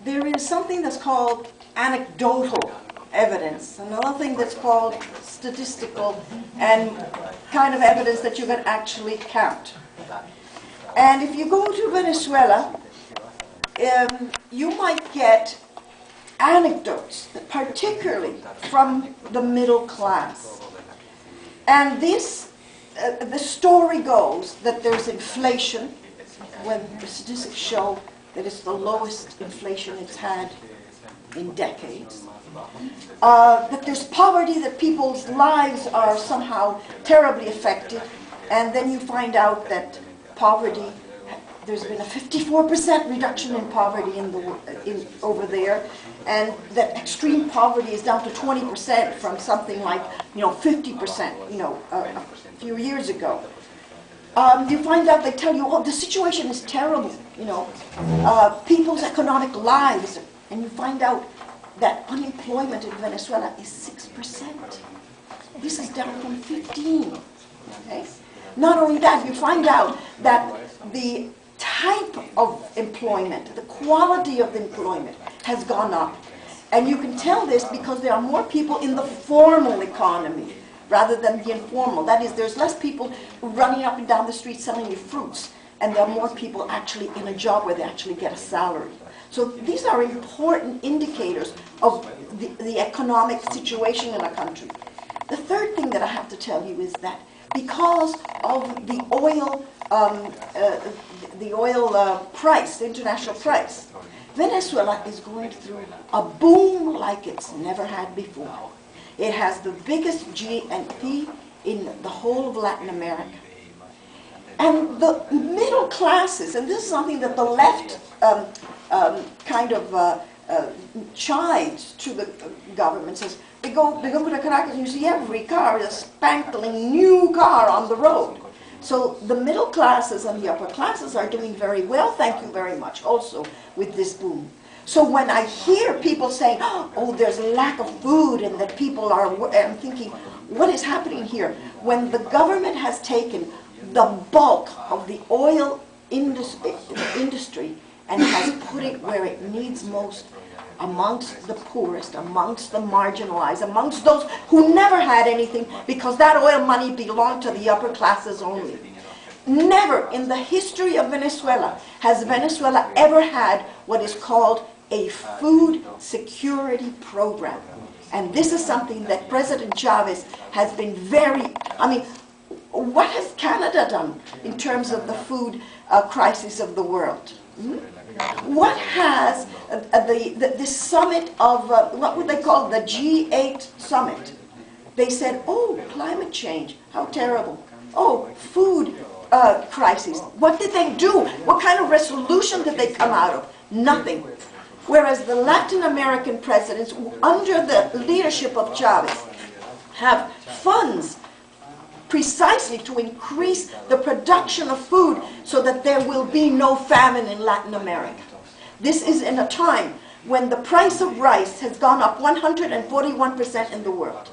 there is something that's called anecdotal evidence, another thing that's called statistical and kind of evidence that you can actually count. And if you go to Venezuela, you might get anecdotes, particularly from the middle class. And this, the story goes that there's inflation, when the statistics show that it's the lowest inflation it's had in decades. That there's poverty, that people's lives are somehow terribly affected, and then you find out that poverty, there's been a 54% reduction in poverty over there, and that extreme poverty is down to 20% from something like 50% a few years ago. You find out, they tell you, oh, the situation is terrible, people's economic lives, and you find out that unemployment in Venezuela is 6%. This is down from 15. Okay? Not only that, you find out that the type of employment, the quality of the employment has gone up. And you can tell this because there are more people in the formal economy rather than the informal. That is, there's less people running up and down the street selling you fruits, and there are more people actually in a job where they actually get a salary. So these are important indicators of the economic situation in a country. The third thing that I have to tell you is that because of the oil price, the international price, Venezuela is going through a boom like it's never had before. It has the biggest GNP in the whole of Latin America. And the middle classes, and this is something that the left chides to the government, says, they go to Caracas and you see every car is a spankling new car on the road. So the middle classes and the upper classes are doing very well, thank you very much, also with this boom. So when I hear people saying, oh, there's a lack of food and that people are, I'm thinking, what is happening here? When the government has taken the bulk of the oil industry and has put it where it needs most, amongst the poorest, amongst the marginalized, amongst those who never had anything because that oil money belonged to the upper classes only. Never in the history of Venezuela has Venezuela ever had what is called a food security program. And this is something that President Chavez has been what has Canada done in terms of the food crisis of the world? What has this summit of, what would they call the G8 summit? They said, oh, climate change, how terrible. Oh, food crisis. What did they do? What kind of resolution did they come out of? Nothing. Whereas the Latin American presidents, under the leadership of Chavez, have funds precisely to increase the production of food so that there will be no famine in Latin America. This is in a time when the price of rice has gone up 141% in the world.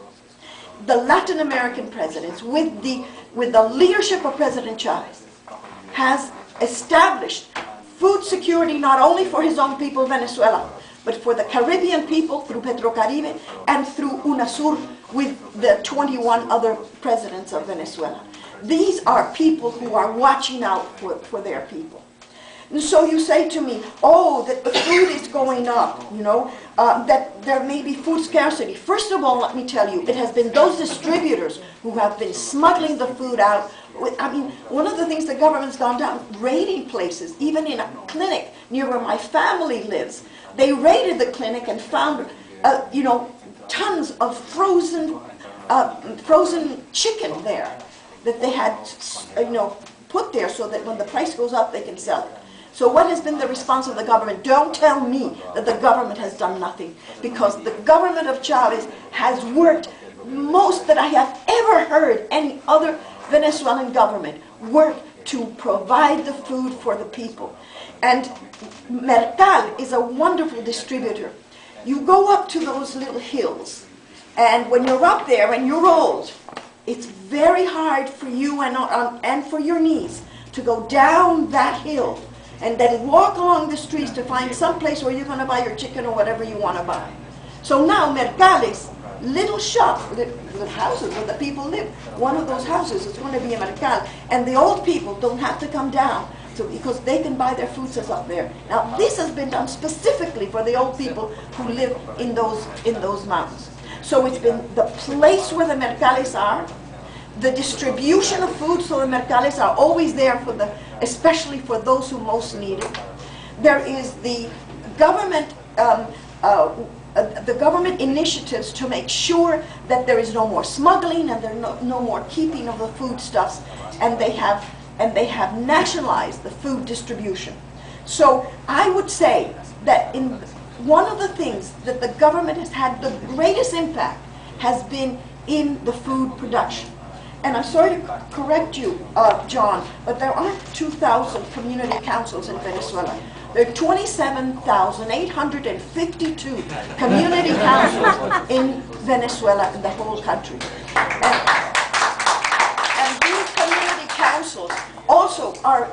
The Latin American presidents, with the leadership of President Chavez, has established food security not only for his own people, Venezuela, but for the Caribbean people through Petrocaribe and through UNASUR with the 21 other presidents of Venezuela. These are people who are watching out for their people. And so you say to me, oh, that the food is going up, that there may be food scarcity. First of all, let me tell you, it has been those distributors who have been smuggling the food out. One of the things the government's gone down, raiding places, even in a clinic near where my family lives. They raided the clinic and found, tons of frozen chicken there that they had, put there so that when the price goes up, they can sell it. So what has been the response of the government? Don't tell me that the government has done nothing, because the government of Chavez has worked most that I have ever heard any other Venezuelan government work to provide the food for the people. And Mercal is a wonderful distributor. You go up to those little hills, and when you're up there and you're old, it's very hard for you and for your knees to go down that hill and then walk along the streets to find some place where you're going to buy your chicken or whatever you want to buy. So now mercales, little shops with houses where the people live, one of those houses is going to be a mercal, and the old people don't have to come down because they can buy their food up there. Now this has been done specifically for the old people who live in those mountains. So it's been the place where the mercales are, the distribution of food, so the mercales are always there for especially for those who most need it. There is the government initiatives to make sure that there is no more smuggling and there no more keeping of the foodstuffs, and they have nationalized the food distribution. So I would say that one of the things that the government has had the greatest impact has been in the food production. And I'm sorry to correct you, John, but there aren't 2,000 community councils in Venezuela. There are 27,852 community councils in Venezuela, in the whole country. And these community councils also are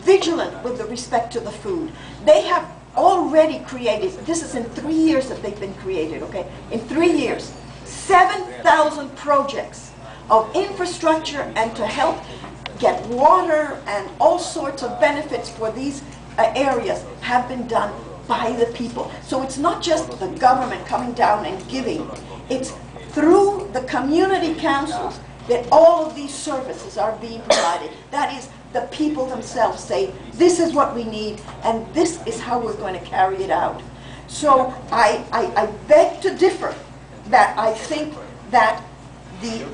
vigilant with respect to the food. They have already created, this is in 3 years that they've been created, okay? In 3 years, 7,000 projects of infrastructure and to help get water and all sorts of benefits for these areas have been done by the people. So it's not just the government coming down and giving, it's through the community councils that all of these services are being provided. That is, the people themselves say, this is what we need and this is how we're going to carry it out. So I beg to differ, that I think that the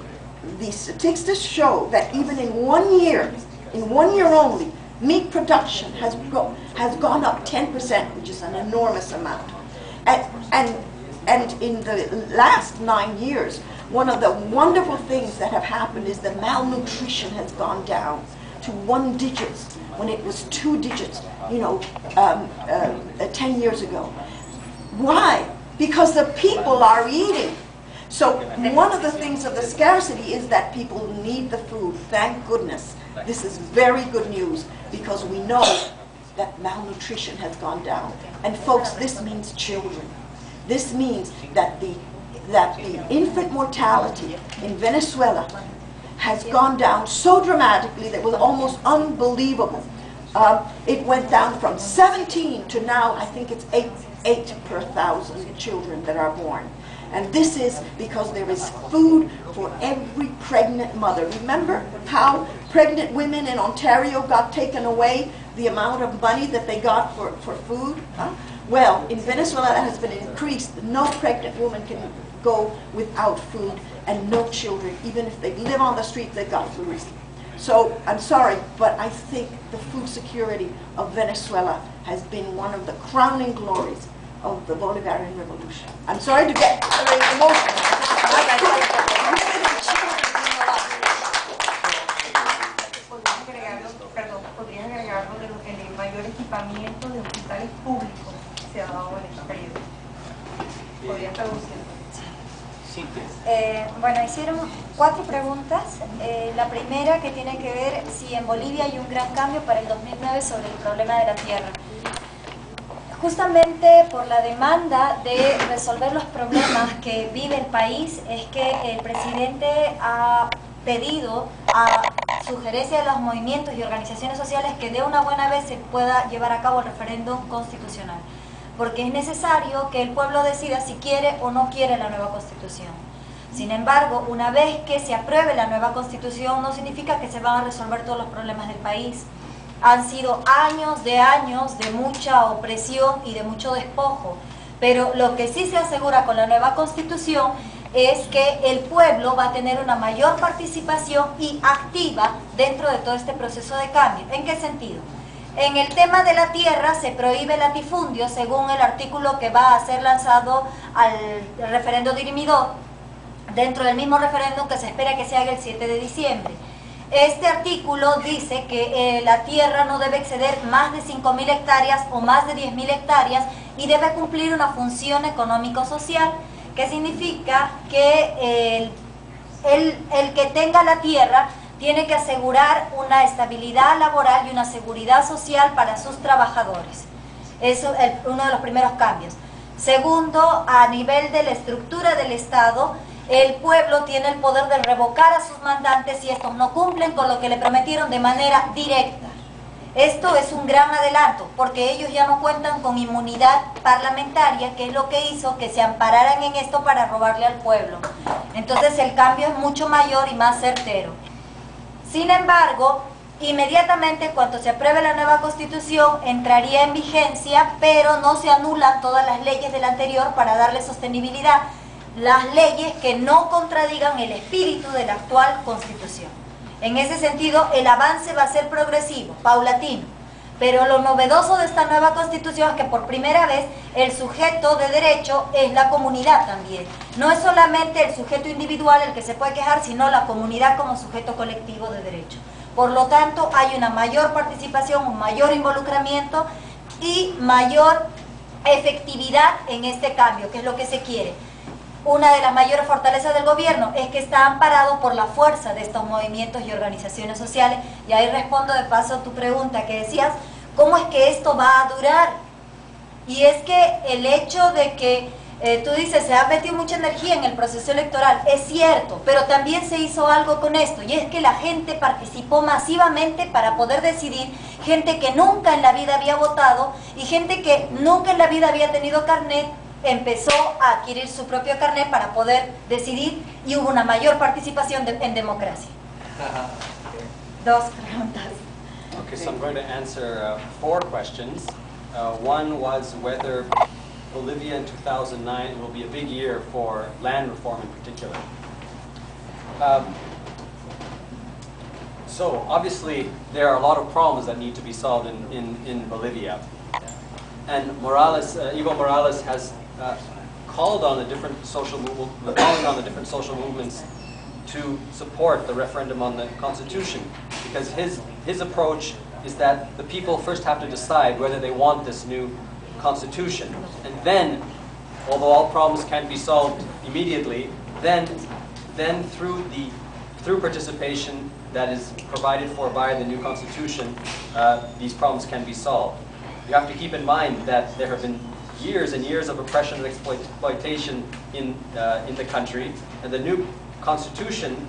statistics show that even in 1 year only, meat production has gone up 10%, which is an enormous amount. And in the last 9 years, one of the wonderful things that have happened is the malnutrition has gone down to 1 digit when it was 2 digits, 10 years ago. Why? Because the people are eating. So one of the things of the scarcity is that people need the food. Thank goodness. This is very good news because we know that malnutrition has gone down. And folks, this means children. This means that the infant mortality in Venezuela has gone down so dramatically that it was almost unbelievable. It went down from 17 to now, I think it's 8 per 1,000 children that are born. And this is because there is food for every pregnant mother. Remember how pregnant women in Ontario got taken away the amount of money that they got for food? Huh? Well, in Venezuela that has been increased. No pregnant woman can go without food, and no children. Even if they live on the street, they've got food. So I'm sorry, but I think the food security of Venezuela has been one of the crowning glories of the Bolivarian Revolution. I'm sorry to get very emotional. ¿Podrían agregarlo de lo que el mayor equipamiento de hospitales públicos se ha dado en este periodo? ¿Podrían traducirlo? Bueno, hicieron 4 preguntas. La primera que tiene que ver si en Bolivia hay un gran cambio para el 2009 sobre el problema de la tierra. Justamente por la demanda de resolver los problemas que vive el país es que el presidente ha pedido a sugerencia de los movimientos y organizaciones sociales que de una buena vez se pueda llevar a cabo el referéndum constitucional, porque es necesario que el pueblo decida si quiere o no quiere la nueva constitución. Sin embargo, una vez que se apruebe la nueva constitución no significa que se van a resolver todos los problemas del país. Han sido años de mucha opresión y de mucho despojo, pero lo que sí se asegura con la nueva constitución es que el pueblo va a tener una mayor participación y activa dentro de todo este proceso de cambio. ¿En qué sentido? En el tema de la tierra se prohíbe el latifundio según el artículo que va a ser lanzado al referendo dirimidor, dentro del mismo referéndum que se espera que se haga el 7 de diciembre. Este artículo dice que la tierra no debe exceder más de 5.000 hectáreas o más de 10.000 hectáreas y debe cumplir una función económico-social, que significa que el que tenga la tierra tiene que asegurar una estabilidad laboral y una seguridad social para sus trabajadores. Eso es uno de los primeros cambios. Segundo, a nivel de la estructura del Estado, el pueblo tiene el poder de revocar a sus mandantes si estos no cumplen con lo que le prometieron de manera directa. Esto es un gran adelanto, porque ellos ya no cuentan con inmunidad parlamentaria, que es lo que hizo que se ampararan en esto para robarle al pueblo. Entonces el cambio es mucho mayor y más certero. Sin embargo, inmediatamente cuando se apruebe la nueva Constitución entraría en vigencia, pero no se anulan todas las leyes de la anterior para darle sostenibilidad. Las leyes que no contradigan el espíritu de la actual Constitución. En ese sentido, el avance va a ser progresivo, paulatino. Pero lo novedoso de esta nueva Constitución es que por primera vez el sujeto de derecho es la comunidad también. No es solamente el sujeto individual el que se puede quejar, sino la comunidad como sujeto colectivo de derecho. Por lo tanto, hay una mayor participación, un mayor involucramiento y mayor efectividad en este cambio, que es lo que se quiere. Una de las mayores fortalezas del gobierno es que está amparado por la fuerza de estos movimientos y organizaciones sociales. Y ahí respondo de paso a tu pregunta que decías, ¿cómo es que esto va a durar? Y es que el hecho de que tú dices, se ha metido mucha energía en el proceso electoral, es cierto, pero también se hizo algo con esto, y es que la gente participó masivamente para poder decidir, gente que nunca en la vida había votado y gente que nunca en la vida había tenido carnet, empezó a adquirir su propio carnet para poder decidir y hubo una mayor participación en democracia. Dos preguntas. Okay, so I'm going to answer 4 questions. One was whether Bolivia in 2009 will be a big year for land reform in particular. So obviously there are a lot of problems that need to be solved in Bolivia. And Evo Morales has called on the different social movements to support the referendum on the Constitution, because his approach is that the people first have to decide whether they want this new Constitution, and then, although all problems can't be solved immediately, then through participation that is provided for by the new Constitution, these problems can be solved. You have to keep in mind that there have been years and years of oppression and exploitation in the country, and the new Constitution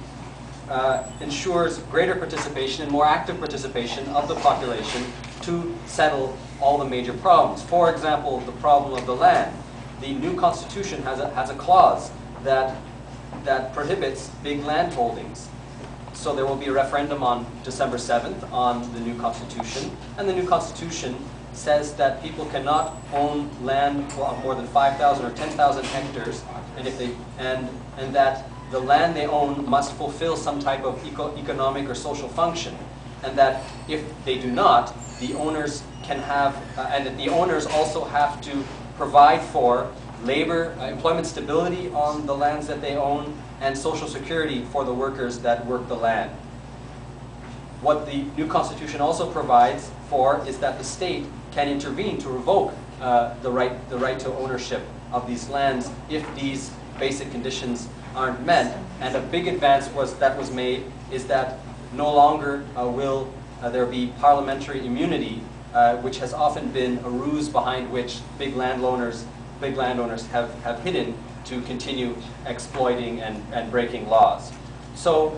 ensures greater participation and more active participation of the population to settle all the major problems. For example, the problem of the land. The new Constitution has a clause that prohibits big land holdings. So there will be a referendum on December 7th on the new Constitution, and the new Constitution says that people cannot own land for more than 5,000 or 10,000 hectares, and that the land they own must fulfill some type of economic or social function, and that if they do not, the owners can have, and that the owners also have to provide for labor, employment stability on the lands that they own, and social security for the workers that work the land. What the new Constitution also provides for is that the state can intervene to revoke the right to ownership of these lands if these basic conditions aren't met. And a big advance that was made is that no longer will there be parliamentary immunity, which has often been a ruse behind which big landowners have hidden to continue exploiting and breaking laws. So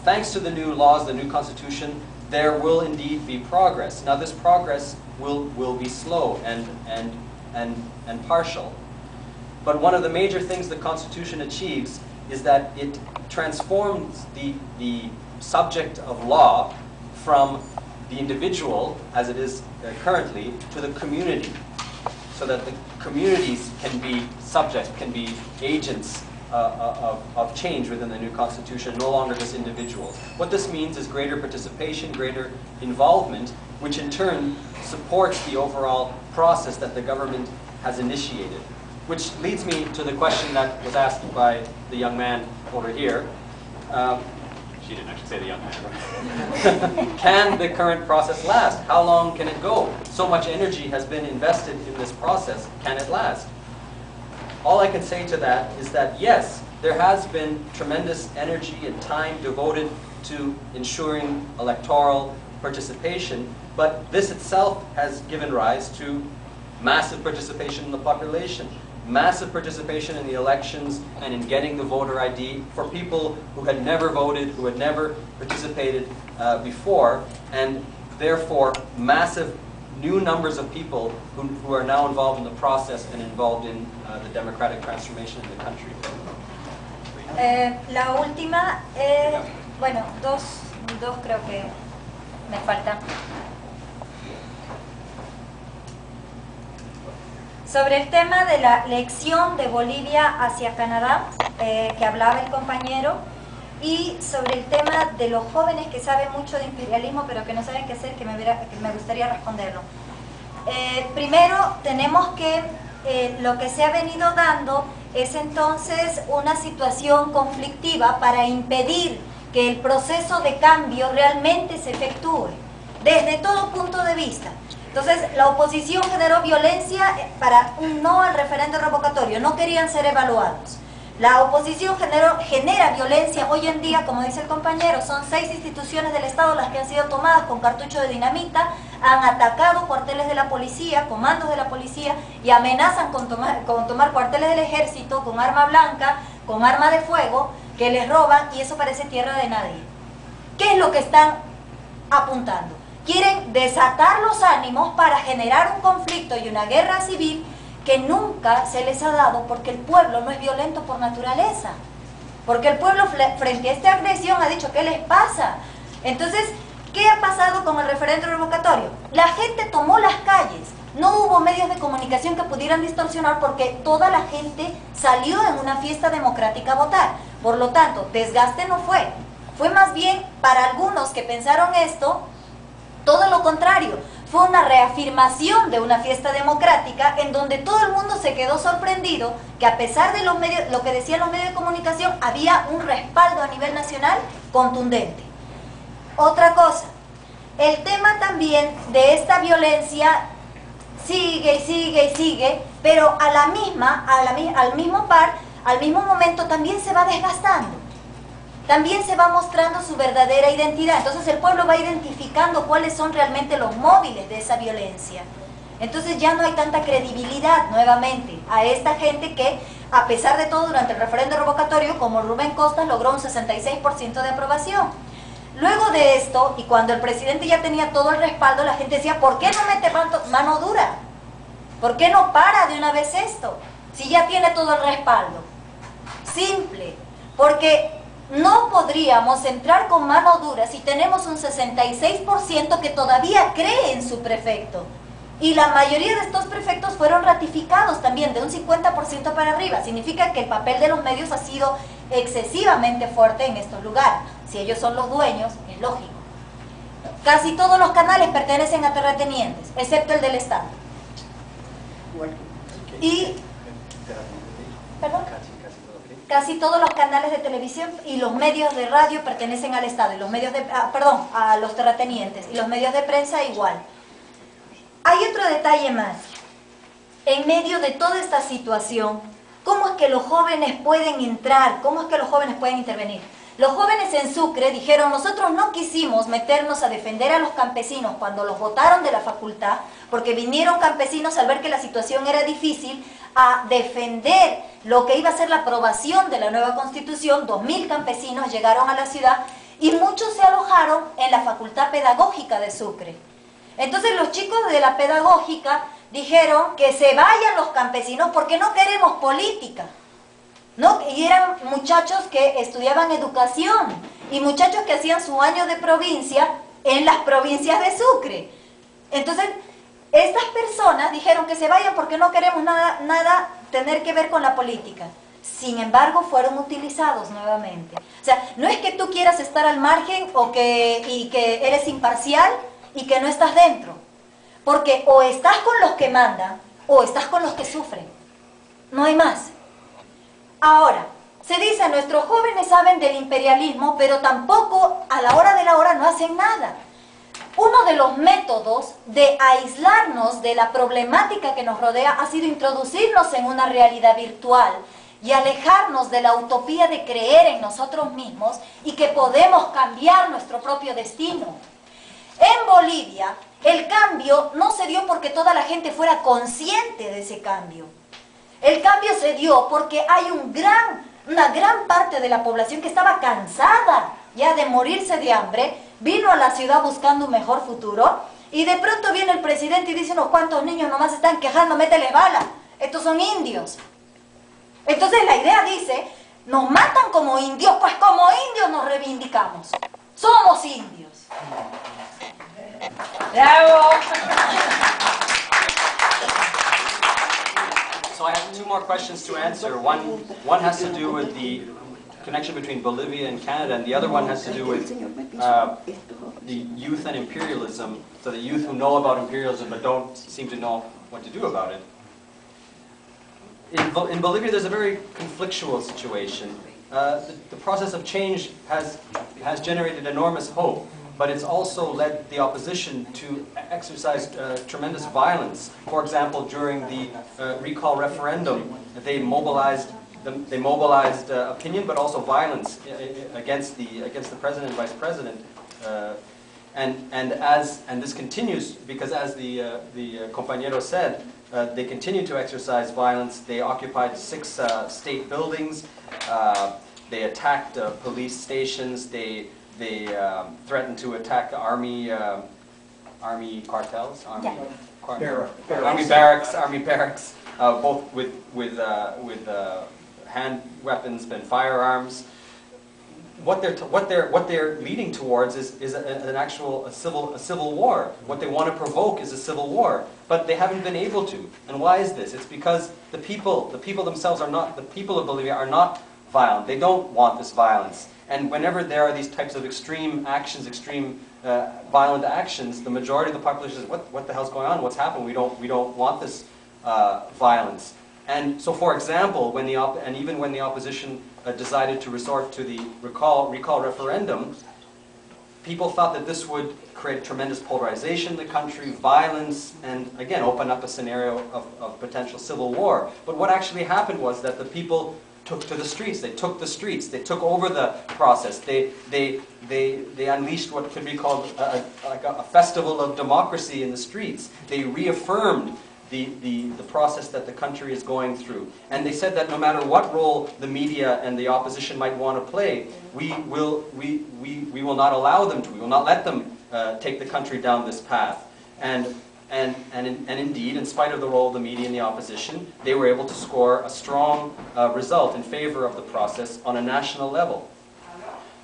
thanks to the new laws, the new Constitution, there will indeed be progress. Now this progress will be slow and partial. But one of the major things the Constitution achieves is that it transforms the subject of law from the individual, as it is currently, to the community, so that the communities can be subject, can be agents of change within the new Constitution, no longer just individuals. What this means is greater participation, greater involvement, which in turn supports the overall process that the government has initiated. Which leads me to the question that was asked by the young man over here. She didn't actually say the young man. Can the current process last? How long can it go? So much energy has been invested in this process. Can it last? All I can say to that is that yes, there has been tremendous energy and time devoted to ensuring electoral participation, but this itself has given rise to massive participation in the population, massive participation in the elections and in getting the voter ID for people who had never voted, who had never participated before, and therefore massive new numbers of people who are now involved in the process and involved in the democratic transformation in the country. La última, bueno, dos creo que me faltan. Sobre el tema de la lección de Bolivia hacia Canadá, que hablaba el compañero, y sobre el tema de los jóvenes que saben mucho de imperialismo pero que no saben qué hacer, que me gustaría responderlo. Primero tenemos que lo que se ha venido dando es entonces una situación conflictiva para impedir que el proceso de cambio realmente se efectúe, desde todo punto de vista. Entonces, la oposición generó violencia para un no al referendo revocatorio, no querían ser evaluados. La oposición genera violencia hoy en día, como dice el compañero, son 6 instituciones del Estado las que han sido tomadas con cartucho de dinamita, han atacado cuarteles de la policía, comandos de la policía y amenazan con tomar cuarteles del ejército con arma blanca, con arma de fuego, que les roban y eso parece tierra de nadie. ¿Qué es lo que están apuntando? Quieren desatar los ánimos para generar un conflicto y una guerra civil que nunca se les ha dado porque el pueblo no es violento por naturaleza. Porque el pueblo frente a esta agresión ha dicho, ¿qué les pasa? Entonces, ¿qué ha pasado con el referendo revocatorio? La gente tomó las calles, no hubo medios de comunicación que pudieran distorsionar porque toda la gente salió en una fiesta democrática a votar. Por lo tanto, desgaste no fue. Fue más bien para algunos que pensaron esto, todo lo contrario. Fue una reafirmación de una fiesta democrática en donde todo el mundo se quedó sorprendido que a pesar de lo que decían los medios de comunicación, había un respaldo a nivel nacional contundente. Otra cosa, el tema también de esta violencia sigue y sigue y sigue, pero al mismo momento también se va desgastando. También se va mostrando su verdadera identidad. Entonces el pueblo va identificando cuáles son realmente los móviles de esa violencia. Entonces ya no hay tanta credibilidad nuevamente a esta gente que, a pesar de todo, durante el referendo revocatorio, como Rubén Costas, logró un 66% de aprobación. Luego de esto, y cuando el presidente ya tenía todo el respaldo, la gente decía, ¿por qué no mete mano dura? ¿Por qué no para de una vez esto? Si ya tiene todo el respaldo. Simple, porque no podríamos entrar con mano dura si tenemos un 66% que todavía cree en su prefecto. Y la mayoría de estos prefectos fueron ratificados también, de un 50% para arriba. Significa que el papel de los medios ha sido excesivamente fuerte en estos lugares. Si ellos son los dueños, es lógico. Casi todos los canales pertenecen a terratenientes, excepto el del Estado. Y... ¿Perdón? Casi todos los canales de televisión y los medios de radio pertenecen al Estado, y los medios de, a los terratenientes, y los medios de prensa igual. Hay otro detalle más. En medio de toda esta situación, ¿cómo es que los jóvenes pueden entrar? ¿Cómo es que los jóvenes pueden intervenir? Los jóvenes en Sucre dijeron, nosotros no quisimos meternos a defender a los campesinos cuando los votaron de la facultad, porque vinieron campesinos al ver que la situación era difícil, a defender lo que iba a ser la aprobación de la nueva Constitución. 2000 campesinos llegaron a la ciudad y muchos se alojaron en la Facultad Pedagógica de Sucre. Entonces los chicos de la pedagógica dijeron que se vayan los campesinos porque no queremos política, ¿no? Y eran muchachos que estudiaban educación y muchachos que hacían su año de provincia en las provincias de Sucre. Entonces estas personas dijeron que se vayan porque no queremos nada tener que ver con la política. Sin embargo, fueron utilizados nuevamente. O sea, no es que tú quieras estar al margen y que eres imparcial y que no estás dentro. Porque o estás con los que mandan o estás con los que sufren. No hay más. Ahora, se dice, nuestros jóvenes saben del imperialismo, pero tampoco a la hora de la hora no hacen nada. Uno de los métodos de aislarnos de la problemática que nos rodea ha sido introducirnos en una realidad virtual y alejarnos de la utopía de creer en nosotros mismos y que podemos cambiar nuestro propio destino. En Bolivia, el cambio no se dio porque toda la gente fuera consciente de ese cambio. El cambio se dio porque hay una gran parte de la población que estaba cansada ya de morirse de hambre, vino a la ciudad buscando un mejor futuro, y de pronto viene el presidente y dice: unos cuantos niños nomás están quejando, métele bala, estos son indios. Entonces la idea dice: nos matan como indios, pues como indios nos reivindicamos, somos indios. ¡Bravo! So I have two more questions to answer. One has to do with the connection between Bolivia and Canada, and the other one has to do with the youth and imperialism, so the youth who know about imperialism but don't seem to know what to do about it. In Bolivia, there's a very conflictual situation. The process of change has generated enormous hope, but it's also led the opposition to exercise tremendous violence. For example, during the recall referendum, they mobilized opinion, but also violence against the president and vice president. And this continues because, as the compañero said, they continue to exercise violence. They occupied 6 state buildings. They attacked police stations. They threatened to attack army cartels, army barracks, both with hand weapons and firearms. What they're leading towards is a civil war. What they want to provoke is a civil war, but they haven't been able to. And why is this? It's because the people themselves the people of Bolivia are not violent. They don't want this violence. And whenever there are these types of extreme actions, violent actions, the majority of the population says, "What the hell's going on? What's happened? We don't want this violence." And so, for example, even when the opposition decided to resort to the recall referendum, people thought that this would create tremendous polarization in the country, violence, and again open up a scenario of potential civil war. But what actually happened was that the people took to the streets. They took the streets. They took over the process. They unleashed what could be called a festival of democracy in the streets. They reaffirmed the process that the country is going through. And they said that no matter what role the media and the opposition might want to play, we will not allow them to. We will not let them take the country down this path. And indeed, in spite of the role of the media and the opposition, they were able to score a strong result in favor of the process on a national level.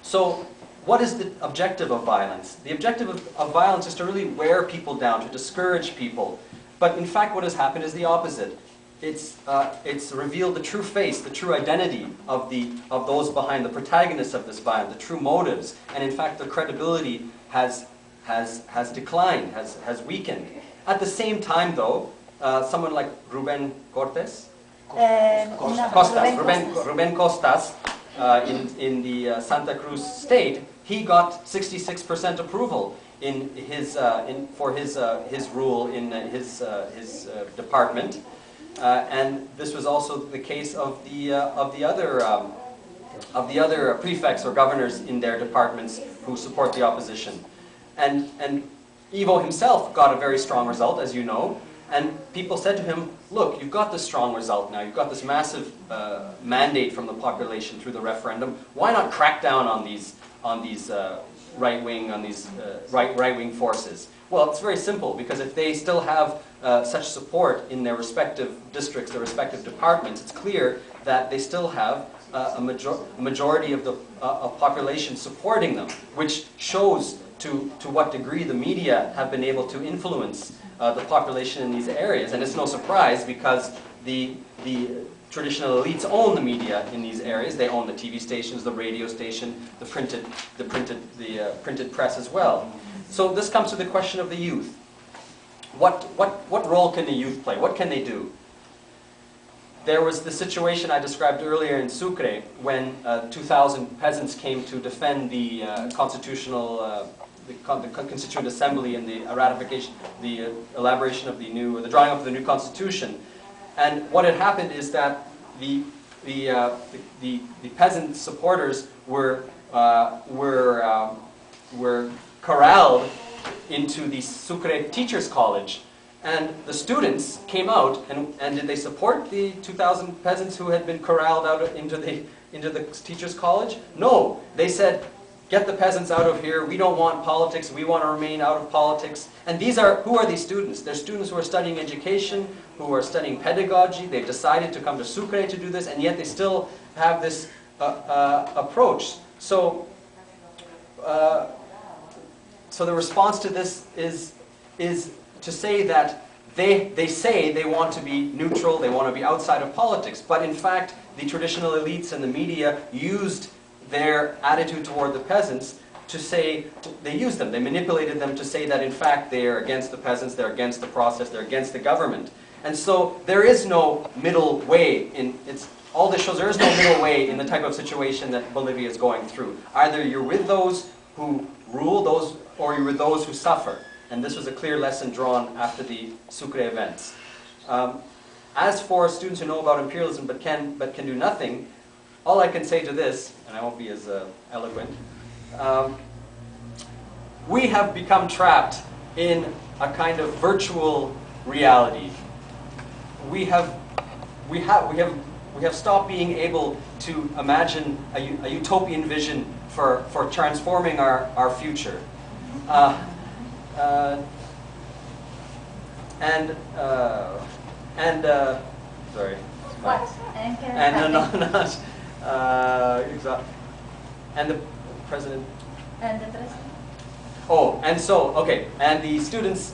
So, what is the objective of violence? The objective of violence is to really wear people down, to discourage people. But in fact, what has happened is the opposite. It's revealed the true face, the true identity of those behind, the protagonists of this violence, the true motives, and in fact, their credibility has declined, has weakened. At the same time, though, someone like Ruben Costas in the Santa Cruz state, he got 66% approval for his rule in his department, and this was also the case of the other prefects or governors in their departments who support the opposition, and Ivo himself got a very strong result, as you know, and people said to him, "Look, you've got this strong result now. You've got this massive mandate from the population through the referendum. Why not crack down on these right-wing forces?" Well, it's very simple, because if they still have such support in their respective districts, their respective departments, it's clear that they still have a majority of the population supporting them, which shows to what degree the media have been able to influence the population in these areas. And it's no surprise, because the traditional elites own the media in these areas. They own the TV stations, the radio station, the printed press as well. So this comes to the question of the youth. What role can the youth play? What can they do? There was the situation I described earlier in Sucre, when 2,000 peasants came to defend the Constituent Assembly and the elaboration of the drawing up of the new constitution. And what had happened is that the the peasant supporters were corralled into the Sucre Teachers College, and the students came out, and did they support the 2,000 peasants who had been corralled out into the Teachers College? No, they said, get the peasants out of here, we don't want politics, we want to remain out of politics. And who are these students? They're students who are studying education, who are studying pedagogy. They've decided to come to Sucre to do this, and yet they still have this approach. So the response to this is to say that they say they want to be neutral, they want to be outside of politics, but in fact the traditional elites and the media used their attitude toward the peasants to say, they manipulated them to say that in fact they are against the peasants, they're against the process, they're against the government. And so there is no middle way all this shows there is no middle way in the type of situation that Bolivia is going through. Either you're with those who rule, or you're with those who suffer. And this was a clear lesson drawn after the Sucre events. As for students who know about imperialism but can do nothing, all I can say to this, and I won't be as eloquent, we have become trapped in a kind of virtual reality. We have stopped being able to imagine a utopian vision for transforming our future. Sorry. What? And the president. And the president. Oh, and so okay, and the students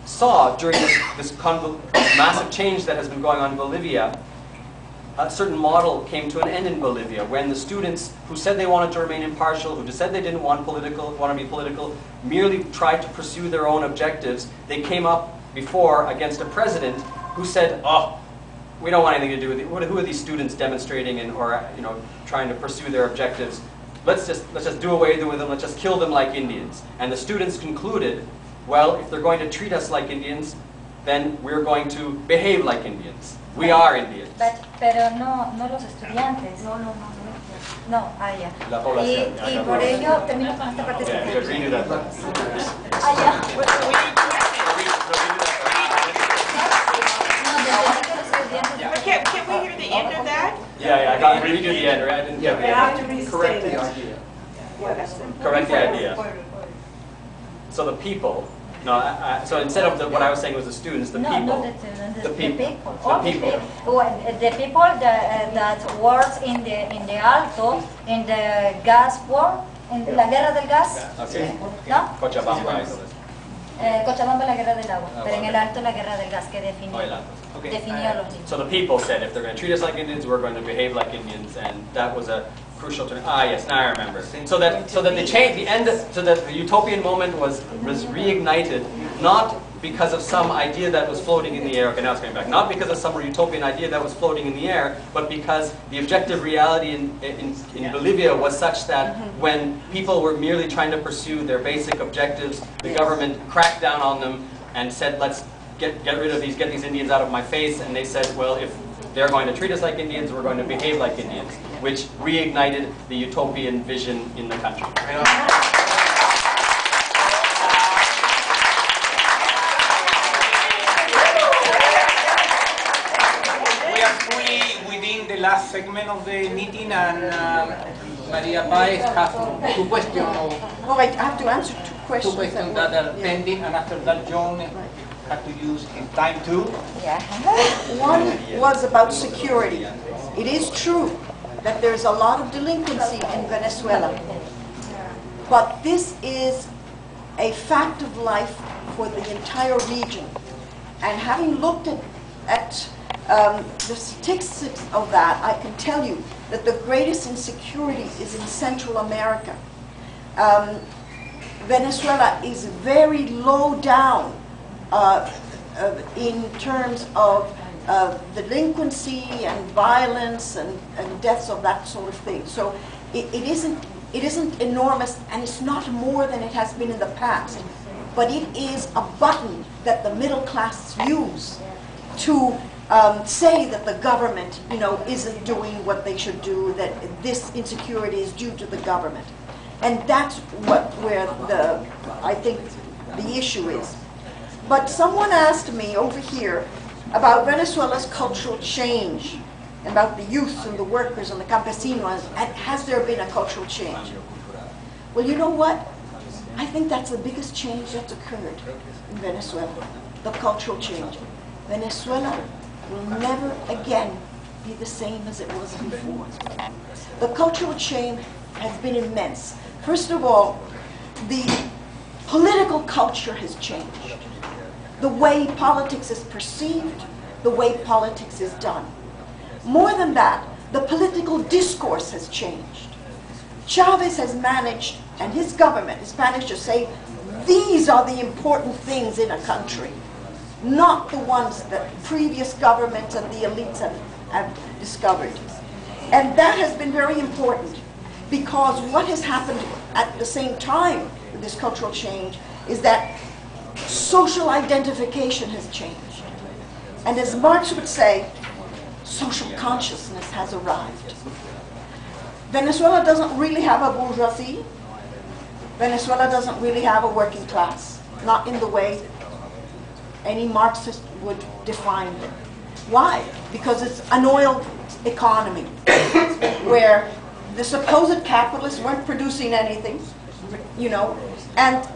saw during this massive change that has been going on in Bolivia, a certain model came to an end in Bolivia when the students who said they wanted to remain impartial, who said they didn't want to be political, merely tried to pursue their own objectives. They came up before against a president who said, "Oh, we don't want anything to do with it. Who are these students demonstrating or trying to pursue their objectives? Let's just do away with them. Let's just kill them like Indians." And the students concluded, well, if they're going to treat us like Indians, then we're going to behave like Indians. We are Indians. Pero no los estudiantes. No, ya. La población. Y por ello, termino con esta parte. Yeah, we redo that. Ya. Can we hear the end of that? Yeah, I got redo the end, right? I didn't get the end. Correct the idea. Correct the idea. So the people. So instead of what I was saying was the students, the people. No, the people. The people. The people that works in the Alto, in the gas war, in la guerra del gas. Okay. ¿No? Cochabamba. Cochabamba la guerra del agua, pero en el Alto la guerra del gas que definió a los niños. So the people said, if they're going to treat us like Indians, we're going to behave like Indians, and that was a crucial turn. Yes, now I remember. So that the change, so that the utopian moment was reignited, not because of some idea that was floating in the air. Okay, now it's going back. Not because of some utopian idea that was floating in the air, but because the objective reality in Bolivia was such that when people were merely trying to pursue their basic objectives, the government cracked down on them and said, let's get rid of get these Indians out of my face. And they said, well, if they're going to treat us like Indians, we're going to behave like Indians, which reignited the utopian vision in the country. We are fully within the last segment of the meeting, and Maria Paez has two questions. Oh, I have to answer two questions. Two questions that are pending, and after that, John had to use his time too. Yeah. One was about security. It is true that there's a lot of delinquency in Venezuela, but this is a fact of life for the entire region. And having looked at the statistics of that, I can tell you that the greatest insecurity is in Central America. Venezuela is very low down in terms of delinquency and violence and deaths of that sort of thing. So it isn't enormous, and it's not more than it has been in the past. But it is a button that the middle class use to say that the government, isn't doing what they should do, that this insecurity is due to the government. And that's where I think the issue is. But someone asked me over here about Venezuela's cultural change, about the youth and the workers and the campesinos, and has there been a cultural change? Well, you know what? I think that's the biggest change that's occurred in Venezuela, the cultural change. Venezuela will never again be the same as it was before. The cultural change has been immense. First of all, the political culture has changed. The way politics is perceived, the way politics is done. More than that, the political discourse has changed. Chavez has managed, and his government has managed to say, these are the important things in a country, not the ones that previous governments and the elites have discovered. And that has been very important, because what has happened at the same time with this cultural change is that social identification has changed. And as Marx would say, social consciousness has arrived. Venezuela doesn't really have a bourgeoisie. Venezuela doesn't really have a working class, not in the way any Marxist would define it. Why? Because it's an oil economy where the supposed capitalists weren't producing anything, and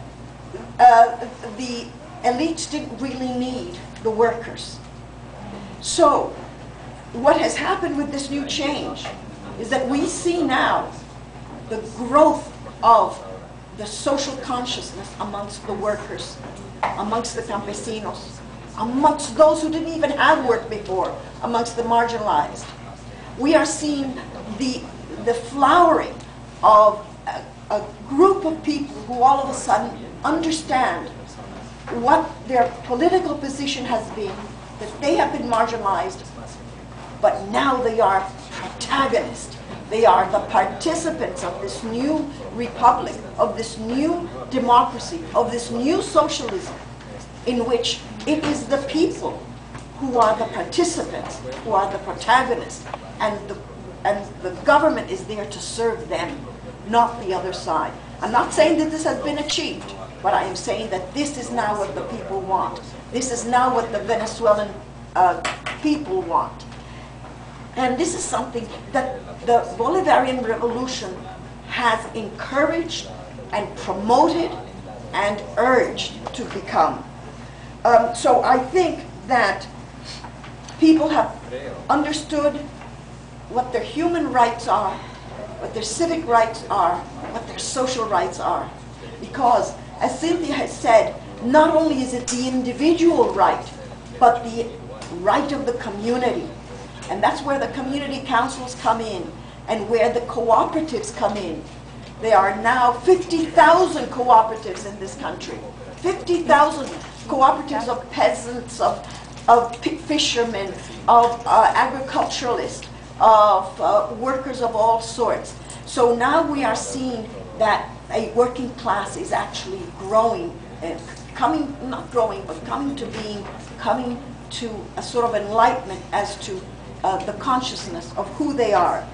the elites didn't really need the workers. So what has happened with this new change is that we see now the growth of the social consciousness amongst the workers, amongst the campesinos, amongst those who didn't even have work before, amongst the marginalized. We are seeing the flowering of a group of people who all of a sudden understand what their political position has been, that they have been marginalized, but now they are protagonists. They are the participants of this new republic, of this new democracy, of this new socialism, in which it is the people who are the participants, who are the protagonists, and the government is there to serve them, not the other side. I'm not saying that this has been achieved, but I am saying that this is now what the people want. This is now what the Venezuelan people want. And this is something that the Bolivarian Revolution has encouraged and promoted and urged to become. So I think that people have understood what their human rights are, what their civic rights are, what their social rights are. Because, as Cynthia has said, not only is it the individual right, but the right of the community. And that's where the community councils come in, and where the cooperatives come in. There are now 50,000 cooperatives in this country. 50,000 cooperatives of peasants, of fishermen, of agriculturalists, of workers of all sorts. So now we are seeing that a working class is actually growing, not growing, but coming to being, coming to a sort of enlightenment as to the consciousness of who they are.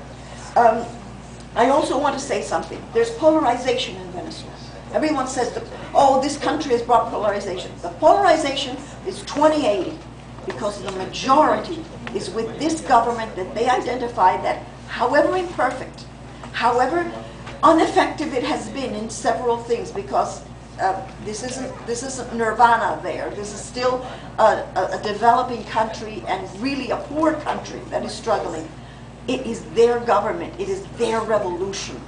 I also want to say something. There's polarization in Venezuela. Everyone says that, oh, this country has brought polarization. The polarization is 2080, because the majority is with this government that they identify that, however imperfect, however ineffective it has been in several things, because this isn't nirvana there. This is still a developing country, and really a poor country that is struggling. It is their government. It is their revolution.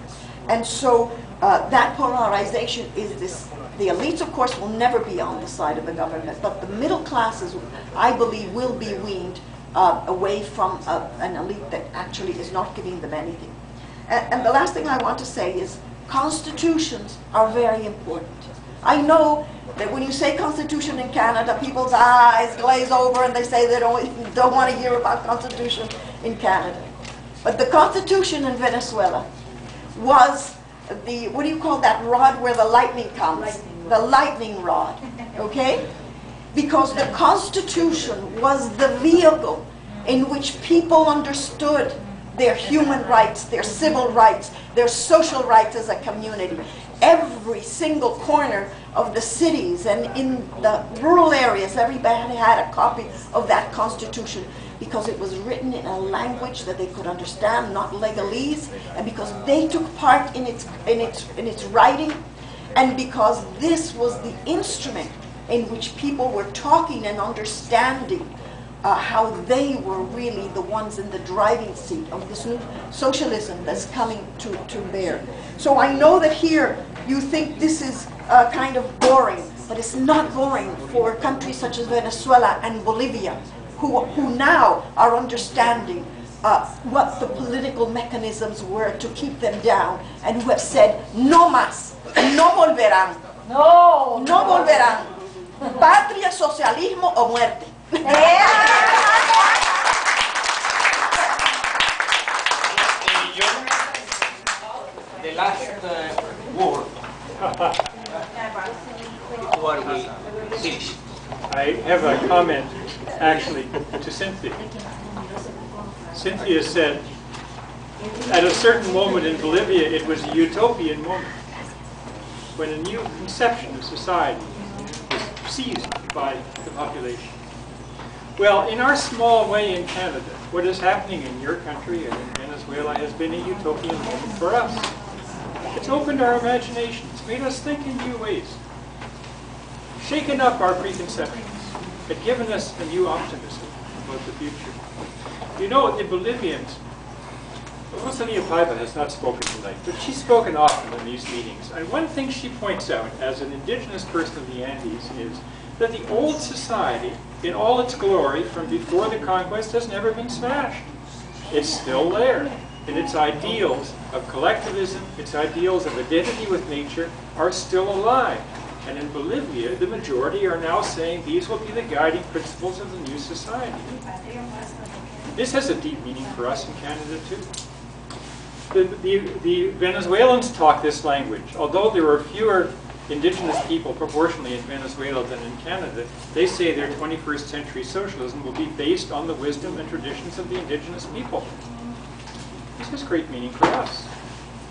And so that polarization is this. The elites, of course, will never be on the side of the government, but the middle classes, I believe, will be weaned away from an elite that actually is not giving them anything. And the last thing I want to say is constitutions are very important. I know that when you say constitution in Canada, people's eyes glaze over and they say they don't want to hear about constitution in Canada. But the constitution in Venezuela was the, what do you call that rod where the lightning comes? The lightning rod, okay? because the Constitution was the vehicle in which people understood their human rights, their civil rights, their social rights as a community. Every single corner of the cities and in the rural areas, everybody had a copy of that Constitution because it was written in a language that they could understand, not legalese, and because they took part in its writing, and because this was the instrument in which people were talking and understanding how they were really the ones in the driving seat of this new socialism that's coming to bear. So I know that here you think this is kind of boring, but it's not boring for countries such as Venezuela and Bolivia, who now are understanding what the political mechanisms were to keep them down, and who have said, no más, no volverán, no volverán, patria, socialismo o muerte. The last word. Before we finish. I have a comment, actually, to Cynthia. Cynthia said, at a certain moment in Bolivia, it was a utopian moment, when a new conception of society was seized by the population. Well, in our small way in Canada, what is happening in your country and in Venezuela has been a utopian moment for us. It's opened our imaginations, made us think in new ways, shaken up our preconceptions, and given us a new optimism about the future. You know, the Bolivians, Rosalia Paiva has not spoken tonight, but she's spoken often in these meetings. And one thing she points out as an indigenous person of the Andes is that the old society, in all its glory from before the conquest, has never been smashed. It's still there. And its ideals of collectivism, its ideals of identity with nature are still alive. And in Bolivia, the majority are now saying these will be the guiding principles of the new society. This has a deep meaning for us in Canada too. The Venezuelans talk this language. Although there are fewer indigenous people proportionally in Venezuela than in Canada, they say their 21st century socialism will be based on the wisdom and traditions of the indigenous people. This has great meaning for us,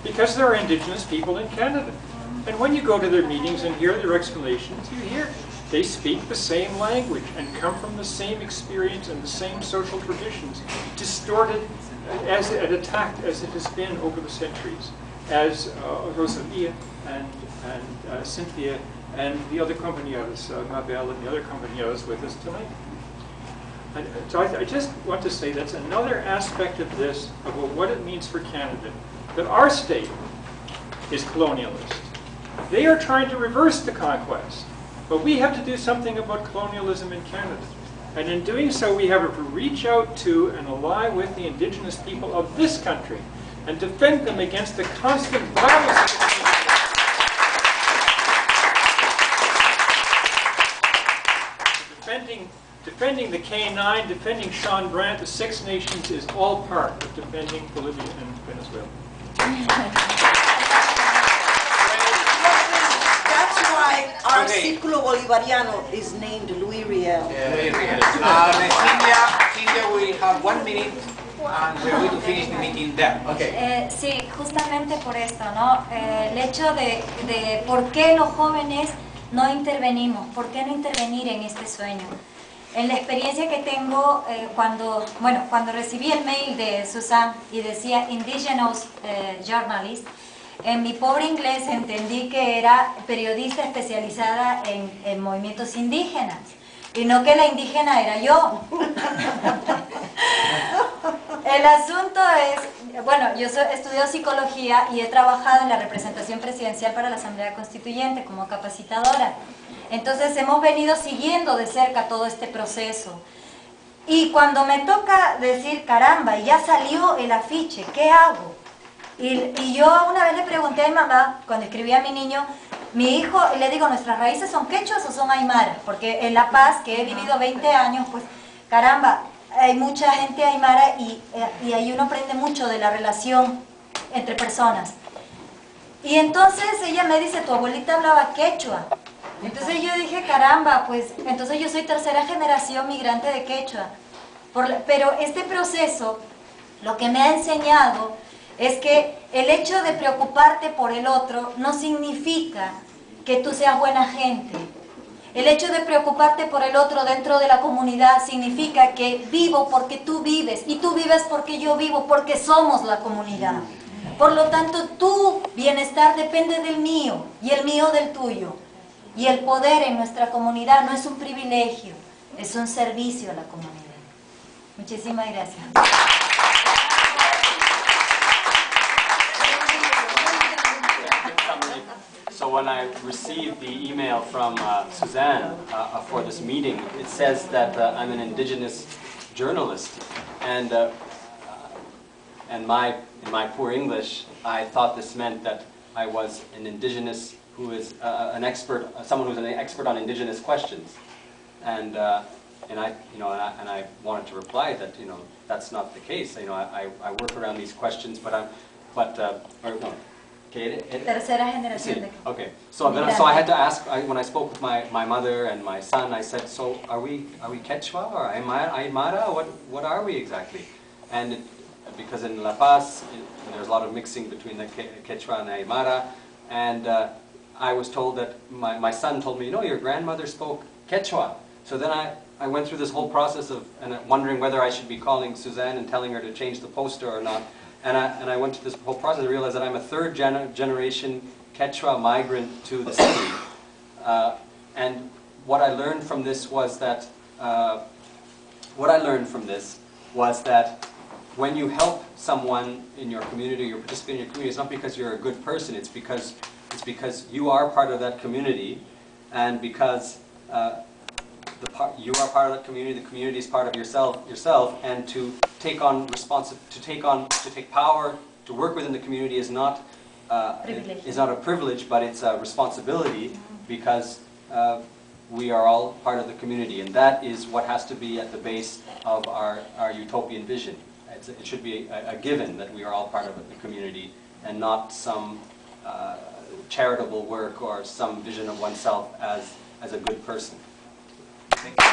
because there are indigenous people in Canada. And when you go to their meetings and hear their explanations, you hear they speak the same language and come from the same experience and the same social traditions, distorted as attacked as it has been over the centuries, as Rosalia and Cynthia and the other compañeros, Mabel and the other compañeros with us tonight. And so I just want to say that's another aspect of this, about what it means for Canada, that our state is colonialist. They are trying to reverse the conquest, but we have to do something about colonialism in Canada. And in doing so, we have to reach out to and ally with the indigenous people of this country and defend them against the constant violence of the defending the K9, defending Sean Brandt, the Six Nations is all part of defending Bolivia and Venezuela. That's why our Círculo Bolivariano is named Luis Riddell. Cynthia, we have 1 minute and we're going to finish the meeting there. Okay. Sí, justamente por esto, ¿no? El hecho de por qué los jóvenes no intervenimos, por qué no intervenir en este sueño. En la experiencia que tengo, cuando recibí el mail de Susan y decía Indigenous Journalist, en mi pobre inglés entendí que era periodista especializada en movimientos indígenas y no que la indígena era yo. El asunto es, bueno, yo estudio psicología y he trabajado en la representación presidencial para la Asamblea Constituyente como capacitadora. Entonces hemos venido siguiendo de cerca todo este proceso. Y cuando me toca decir, caramba, ya salió el afiche, ¿qué hago? Y yo una vez le pregunté a mi mamá, cuando escribí a mi niño, mi hijo, le digo, ¿nuestras raíces son quechuas o son aymaras? Porque en La Paz, que he vivido 20 años, pues caramba, hay mucha gente aymara y ahí uno aprende mucho de la relación entre personas. Y entonces ella me dice, tu abuelita hablaba quechua. Entonces yo dije, caramba, pues entonces yo soy tercera generación migrante de quechua. Pero este proceso lo que me ha enseñado es que el hecho de preocuparte por el otro no significa que tú seas buena gente. El hecho de preocuparte por el otro dentro de la comunidad significa que vivo porque tú vives y tú vives porque yo vivo, porque somos la comunidad. Por lo tanto, tu bienestar depende del mío y el mío del tuyo. Y el poder en nuestra comunidad no es un privilegio, es un servicio a la comunidad. Muchísimas gracias. So when I received the email from Suzanne for this meeting, it says that I'm an indigenous journalist, and in my poor English, I thought this meant that I was an indigenous who is an expert, someone who's an expert on indigenous questions, and I wanted to reply that that's not the case. I work around these questions, Tercera generación de okay. So I had to ask when I spoke with my mother and my son. I said, "So are we Quechua or Aymara? What are we exactly?" And because in La Paz there's a lot of mixing between the Quechua and Aymara, and I was told that my son told me, your grandmother spoke Quechua. So then I went through this whole process of wondering whether I should be calling Suzanne and telling her to change the poster or not. And I went through this whole process and realized that I'm a third generation Quechua migrant to the city. And what I learned from this was that when you help someone in your community, you're participating in your community, it's not because you're a good person, it's because you are part of that community, and because you are part of that community, the community is part of yourself, and to take power, to work within the community is not a privilege, but it's a responsibility, because we are all part of the community, and that is what has to be at the base of our utopian vision. It should be a given that we are all part of the community, and not some charitable work or some vision of oneself as a good person. Thank you.